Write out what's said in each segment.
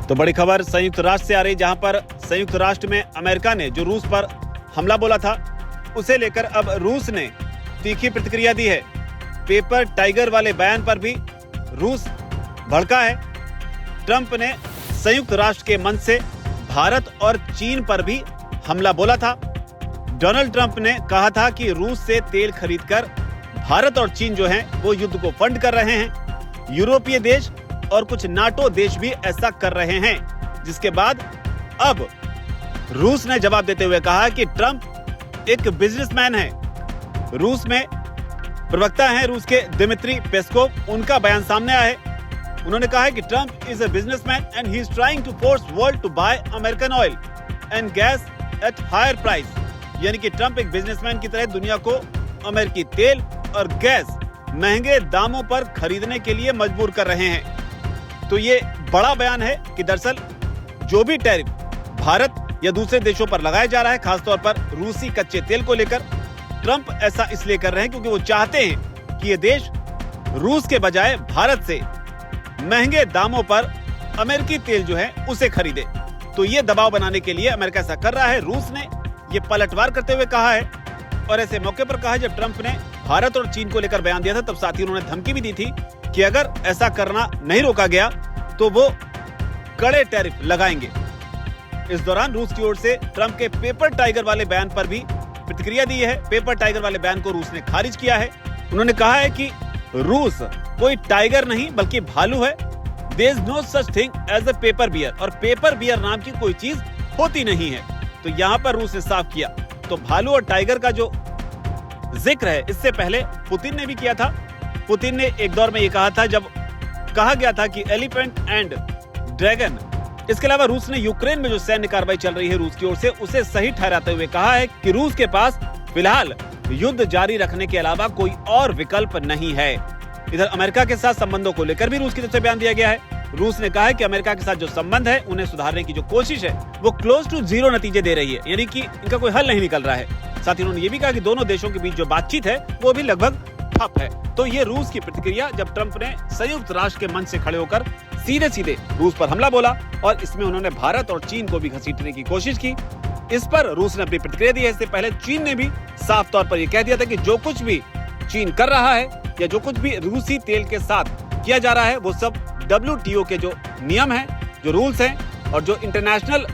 तो बड़ी खबर संयुक्त राष्ट्र से आ रही, जहां पर संयुक्त राष्ट्र में अमेरिका ने जो रूस पर हमला बोला था उसे लेकर अब रूस ने तीखी प्रतिक्रिया दी है। पेपर टाइगर वाले बयान पर भी रूस भड़का है। ट्रंप ने संयुक्त राष्ट्र के मंच से भारत और चीन पर भी हमला बोला था। डोनाल्ड ट्रंप ने कहा था कि रूस से तेल खरीदकर भारत और चीन जो हैं वो युद्ध को फंड कर रहे हैं। यूरोपीय देश और कुछ नाटो देश भी ऐसा कर रहे हैं, जिसके बाद अब रूस ने जवाब देते हुए कहा कि ट्रंप एक बिजनेसमैन है। रूस में प्रवक्ता हैं रूस के दिमित्री पेस्कोव, उनका बयान सामने आया है। उन्होंने कहा है कि Trump is a businessman and he is trying to force world to buy American oil and gas at higher price. यानी कि ट्रंप एक बिजनेसमैन की तरह दुनिया को अमेरिकी तेल और गैस महंगे दामों पर खरीदने के लिए मजबूर कर रहे हैं। तो ये बड़ा बयान है कि दरअसल जो भी टैरिफ भारत या दूसरे देशों पर लगाया जा रहा है, खासतौर पर रूसी कच्चे तेल को लेकर, ट्रंप ऐसा इसलिए कर रहे हैं क्योंकि वो चाहते हैं कि ये देश रूस के बजाय भारत से महंगे दामों पर अमेरिकी तेल जो है उसे खरीदे। तो ये दबाव बनाने के लिए अमेरिका ऐसा कर रहा है। रूस ने ये पलटवार करते हुए कहा है, और ऐसे मौके पर कहा जब ट्रंप ने भारत और चीन को लेकर बयान दिया था, तब साथ ही उन्होंने धमकी भी दी थी कि अगर ऐसा करना नहीं रोका गया तो वो कड़े टैरिफ लगाएंगे। इस दौरान रूस की ओर से ट्रंप के पेपर टाइगर वाले बयान पर भी प्रतिक्रिया दी है। पेपर टाइगर वाले बयान को रूस ने खारिज किया है। उन्होंने कहा है कि रूस कोई टाइगर नहीं बल्कि भालू है। There is no such thing as a paper bear, और पेपर बियर नाम की कोई चीज होती नहीं है। तो यहाँ पर रूस ने साफ किया। तो भालू और टाइगर का जो जिक्र है इससे पहले पुतिन ने भी किया था। पुतिन ने एक दौर में ये कहा था जब कहा गया था कि एलिफेंट एंड ड्रैगन। इसके अलावा रूस ने यूक्रेन में जो सैन्य कार्रवाई चल रही है रूस की ओर से, उसे सही ठहराते हुए कहा है कि रूस के पास फिलहाल युद्ध जारी रखने के अलावा कोई और विकल्प नहीं है। इधर अमेरिका के साथ संबंधों को लेकर भी रूस की तरफ से बयान दिया गया है। रूस ने कहा है कि अमेरिका के साथ जो संबंध है उन्हें सुधारने की जो कोशिश है वो क्लोज टू जीरो नतीजे दे रही है, यानी कि इनका कोई हल नहीं निकल रहा है। साथ ही उन्होंने ये भी कहा कि दोनों देशों के बीच जो बातचीत है वो भी लगभग ठप है। तो ये रूस की प्रतिक्रिया जब ट्रंप ने संयुक्त राष्ट्र के मंच से खड़े होकर सीधे सीधे रूस पर हमला बोला, और इसमें उन्होंने भारत और चीन को भी घसीटने की कोशिश की। इस पर रूस ने अपनी प्रतिक्रिया दी है। इससे पहले चीन ने भी साफ तौर पर यह कह दिया था कि जो कुछ भी चीन कर रहा है या जो कुछ भी रूसी तेल के साथ किया जा रहा है वो सब WTO के जो नियम है, जो रूल्स हैं और जो इंटरनेशनल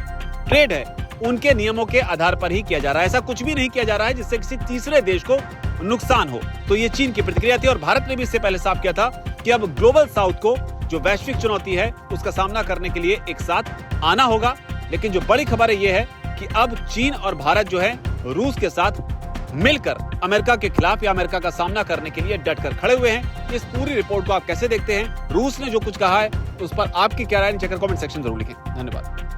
ट्रेड है उनके नियमों के आधार पर ही किया जा रहा है। ऐसा कुछ भी नहीं किया जा रहा है जिससे किसी तीसरे देश को नुकसान हो। तो ये चीन की प्रतिक्रिया थी। और भारत ने भी इससे पहले साफ किया था कि अब ग्लोबल साउथ को जो वैश्विक चुनौती है उसका सामना करने के लिए एक साथ आना होगा। लेकिन जो बड़ी खबर है ये है कि अब चीन और भारत जो है रूस के साथ मिलकर अमेरिका के खिलाफ या अमेरिका का सामना करने के लिए डटकर खड़े हुए हैं। इस पूरी रिपोर्ट को आप कैसे देखते हैं? रूस ने जो कुछ कहा है उस पर आपकी क्या राय है? नीचे कमेंट सेक्शन जरूर लिखें। धन्यवाद।